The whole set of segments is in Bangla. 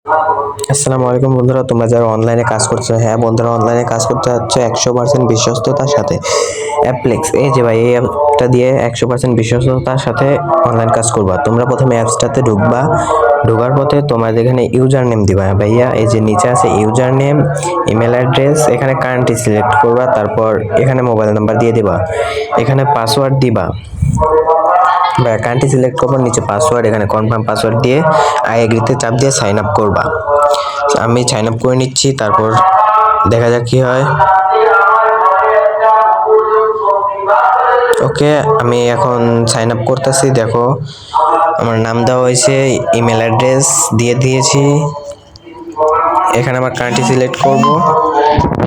আসসালামু আলাইকুম বন্ধুরা, তোমরা যারা অনলাইনে কাজ করছো, হ্যাঁ বন্ধুরা, অনলাইনে কাজ করতে হচ্ছে 100% বিশ্বস্ততার সাথে অ্যাপ্লেক্স। এই যে ভাই, এই অ্যাপটা দিয়ে 100% বিশ্বস্ততার সাথে অনলাইন কাজ করবা। তোমরা প্রথমে অ্যাপসটাতে ঢুকবা, ঢোকার পথে তোমার এখানে ইউজার নেম দিবা ভাইয়া। এই যে নিচে আছে ইউজার নেম, ইমেল অ্যাড্রেস, এখানে কান্ট্রি সিলেক্ট করবা, তারপর এখানে মোবাইল নাম্বার দিয়ে দিবা, এখানে পাসওয়ার্ড দিবা বা কান্ট্রি সিলেক্ট করবো, নিচে পাসওয়ার্ড, এখানে কনফার্ম পাসওয়ার্ড দিয়ে আই এগ্রিতে চাপ দিয়ে সাইন আপ করবা। আমি সাইন আপ করে নিচ্ছি, তারপর দেখা যাক কি হয়। ওকে, আমি এখন সাইন আপ করতেছি। দেখো আমার নাম দেওয়া হয়েছে, ইমেল অ্যাড্রেস দিয়ে দিয়েছি, এখানে আমার কান্ট্রি সিলেক্ট করব,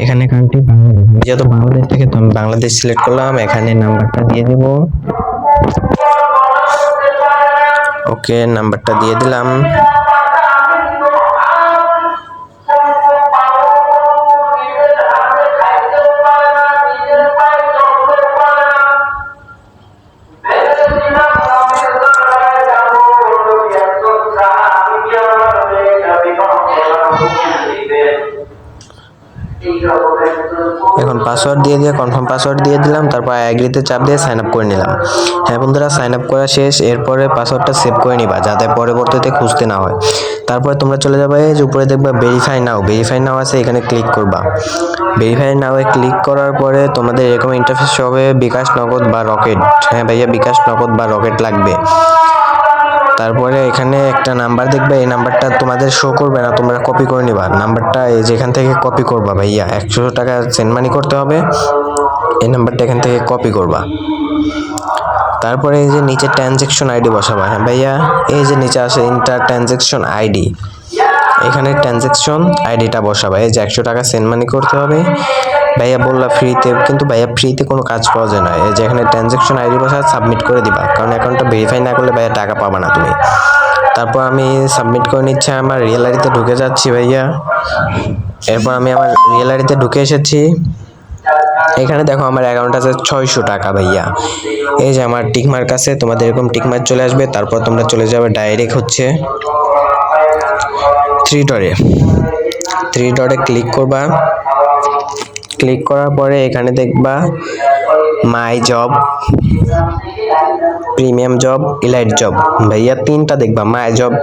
এখানে কান্ট্রি বাংলাদেশ, যেহেতু বাংলাদেশ থেকে তো আমি বাংলাদেশ সিলেক্ট করলাম, এখানে নাম্বারটা দিয়ে দেব। ওকে, নাম্বারটা দিয়ে দিলাম। এখন পাসওয়ার্ড দিয়ে কনফার্ম পাসওয়ার্ড দিয়ে দিলাম, তারপর এগ্রিতে চাপ দিয়ে সাইন আপ করে নিলাম। হ্যাঁ বন্ধুরা, সাইন আপ করা শেষ। এরপরে পাসওয়ার্ডটা সেভ করে নিবা যাতে পরবর্তীতে খুঁজতে না হয়। তারপরে তোমরা চলে যাবে, যে উপরে দেখবা ভেরিফাই নাও, ভেরিফাই নাও আছে, এখানে ক্লিক করবা। ভেরিফাই নাও ক্লিক করার পরে তোমাদের এরকম ইন্টারফেস হবে, বিকাশ, নগদ বা রকেট। হ্যাঁ ভাইয়া, বিকাশ, নগদ বা রকেট লাগবে। তারপরে এখানে একটা নাম্বার দেখবে, এই নাম্বারটা তোমাদের শো করবে না, তোমরা কপি করে নিবা নাম্বারটা। এই যেখান থেকে কপি করবা ভাইয়া, 100 টাকা সেন্ড মানি করতে হবে, এই নাম্বারটা এখান থেকে কপি করবা। তারপরে এই যে নিচে ট্রানজ্যাকশন আইডি বসাবা। হ্যাঁ ভাইয়া, এই যে নিচে আসে ইন্টার ট্রানজ্যাকশন আইডি, এখানে ট্রানজ্যাকশন আইডিটা বসাবা। এই যে 100 টাকা সেন্ড মানি করতে হবে ভাইয়া, বললা ফ্রিতে, কিন্তু ভাইয়া ফ্রিতে কোনো কাজ পাওয়া যায় না। এই যে এখানে ট্রানজ্যাকশন আইডি বসা, সাবমিট করে দিবা, কারণ অ্যাকাউন্টটা ভেরিফাই না করলে ভাইয়া টাকা পাবা না তুমি। তারপর আমি সাবমিট করে নিচ্ছি, আমার রিয়েল আইডিতে ঢুকে যাচ্ছি ভাইয়া। এরপর আমি আমার রিয়েল আইডিতে ঢুকে এসেছি। এখানে দেখো আমার অ্যাকাউন্ট আছে 600 টাকা ভাইয়া। এই যে আমার টিকমার্ক আছে, তোমাদের এরকম টিকমার্ক চলে আসবে। তারপর তোমরা চলে যাবে ডাইরেক্ট হচ্ছে থ্রি ডটে ক্লিক করবা। ক্লিক করার পরে এখানে দেখবা my job, premium job, elite job. ভাইয়া তিনটা দেখবা, my job,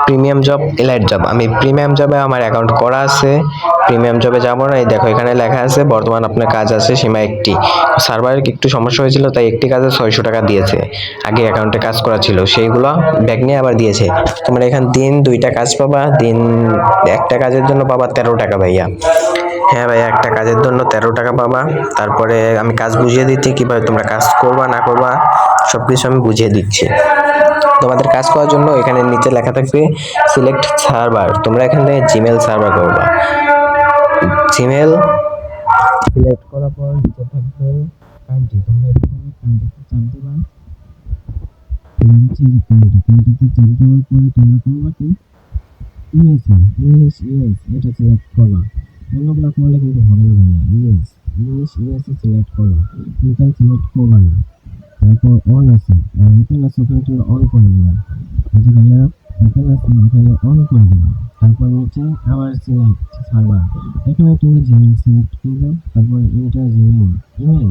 premium job, elite job. আমি প্রিমিয়াম জবে আমার অ্যাকাউন্ট করা আছে, প্রিমিয়াম জবে যাবো না। এই দেখো এখানে লেখা আছে বর্তমান আপনার কাজ আছে সীমা একটি। সার্ভারের একটু সমস্যা হয়েছিল, তাই একটি কাজে 600 টাকা দিয়েছে, আগে অ্যাকাউন্টে কাজ করা ছিল সেইগুলো ব্যাক নিয়ে আবার দিয়েছে। তোমরা এখানে দিন 2টা কাজ পাবা, দিন একটা কাজের জন্য পাবা 13 টাকা ভাইয়া। হ্যাঁ ভাইয়া, একটা কাজের জন্য 13 টাকা পাবা। তারপরে আমি কাজ বুঝিয়ে দিচ্ছি, কিভাবে তোমরা কাজ করবা না করবা সবকিছু আমি বুঝিয়ে দিচ্ছি। তোমাদের কাজ করার জন্য এখানে নিচে লেখা থাকবে সিলেক্ট সার্ভার, তোমরা এখানে জিমেল সার্ভার করবা। জিমেল সিলেক্ট করার পর নিচে থাকবে কান্ট্রি, তোমরা এখানে কান্ট্রিতে চাপ দিবা। কান্ট্রিতে চাপ দেওয়ার পরে তোমরা করবা কি, ইউএসএ, এটা সিলেক্ট করবা। অন্যগুলো করলে কিন্তু হবে না ভাইয়া। ইউএসএ সিলেক্ট করবা, এটা সিলেক্ট করবা না। তারপর অন আছে, ওপেন আছে, ওখানে তুমি অন করে দিবা। আচ্ছা ভাইয়া, ওপেন আছে, এখানে অন করে দিবা। তারপর নিচে আবার সিলেক্ট সার্ভার, এখানে তুমি জিমেল সিলেক্ট করবে। তারপর ইন্টার জিমেল, ইমেল,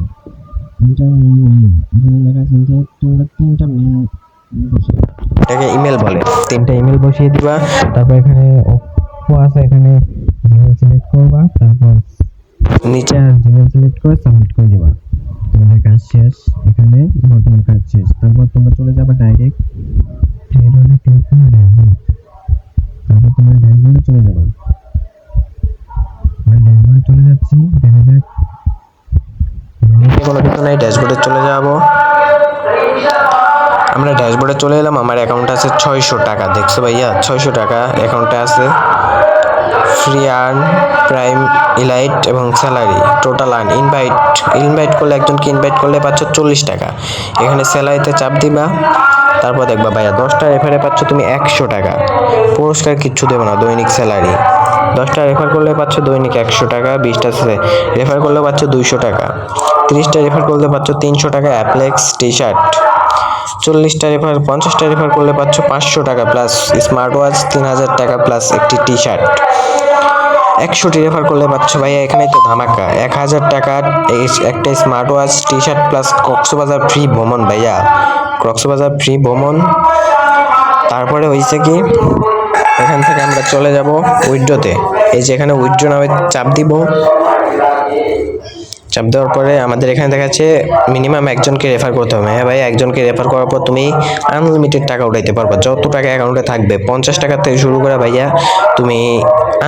এখানে লেখা আছে যে তোমরা 3টা মেল বসিয়ে, এটাকে ইমেল বলে, 3টা ইমেল বসিয়ে দিবা। তারপর এখানে আছে, এখানে জিমেল সিলেক্ট করবা, তারপর নিচে জিমেল সিলেক্ট করে সাবমিট করে দিবা। তোমাদের কাজ শেষ, এখানে বর্তমান কাজ শেষ। তারপর তোমরা চলে যাবে ডাইরেক্ট ট্রেডে ক্লিক করে ড্যাশবোর্ড, তারপর তোমরা ড্যাশবোর্ডে চলে যাবে। আমি ড্যাশবোর্ডে চলে যাচ্ছি, দেখা যাক কোনো কিছু নাই, ড্যাশবোর্ডে চলে যাব। আমরা ড্যাশবোর্ডে চলে এলাম, আমার অ্যাকাউন্ট আছে 600 টাকা, দেখছো ভাইয়া 600 টাকা অ্যাকাউন্টে আছে। ফ্রি আর্ন, প্রাইম, ইলাইট এবং স্যালারি, টোটাল আর্ন, ইনভাইট করলে, একজনকে ইনভাইট করলে পাচ্ছ 40 টাকা। এখানে স্যালারিতে চাপ দিবা, তারপর দেখবা ভাইয়া 10টা রেফারে পাচ্ছ তুমি 100 টাকা। পুরস্কার কিচ্ছু দেবো না, দৈনিক স্যালারি। 10টা রেফার করলে পাচ্ছ দৈনিক 100 টাকা, 20টা রেফার করলে পাচ্ছ 200 টাকা, 30টা রেফার করলে পাচ্ছ 300 টাকা অ্যাপ্লেক্স টি শার্ট। 40টা রেফার 50টা রেফার করলে পাচ্ছ 500 টাকা প্লাস স্মার্ট ওয়াচ 3000 টাকা প্লাস একটি টি শার্ট। 100টি রেফার করলে পাচ্ছ ভাইয়া এখানেই তো ধামাকা 1000 টাকার একটা smart watch T shirt plus Cox's Bazar free ভ্রমণ ভাইয়া, কক্সবাজার ফ্রি ভ্রমণ। তারপরে হয়েছে কি এখান থেকে আমরা চলে যাব উইথড্রতে। এই যে এখানে উইথড্র নামে চাপ দিব, চাপ দেওয়ার পরে আমাদের এখানে দেখাচ্ছে মিনিমাম একজনকে রেফার করতে হবে। হ্যাঁ ভাই, একজনকে রেফার করার পর তুমি আনলিমিটেড টাকা উঠাইতে পারবা, যত টাকা অ্যাকাউন্টে থাকবে 50 টাকা থেকে শুরু করে ভাইয়া তুমি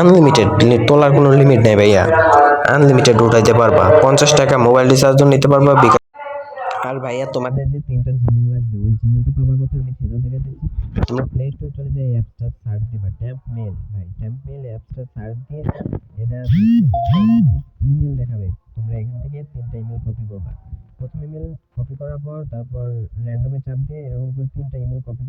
আনলিমিটেড, তোলার কোনো লিমিট নেই ভাইয়া, আনলিমিটেড উঠাইতে পারবা। 50 টাকা মোবাইল রিচার্জও নিতে পারবা। আর ভাইয়া তোমাদের যে 3টা জিমেল লাগবে ওই জিমেলটা পাবার কথা আমি সেটা থেকে দিচ্ছি। তোমরা প্লে স্টোরে চলে যাই, অ্যাপসটা সার্চ দিবা ট্যাম্প মেল, ভাই ট্যাম্প মেল অ্যাপসটা সার্চ দিয়ে এটা ইমেল দেখাবে। তোমরা এখান থেকে 3টা ইমেল কপি করবা। প্রথম ইমেল কপি করার পর তারপর র্যান্ডমে চাপ দিয়ে এরকম করে 3টা ইমেল কপি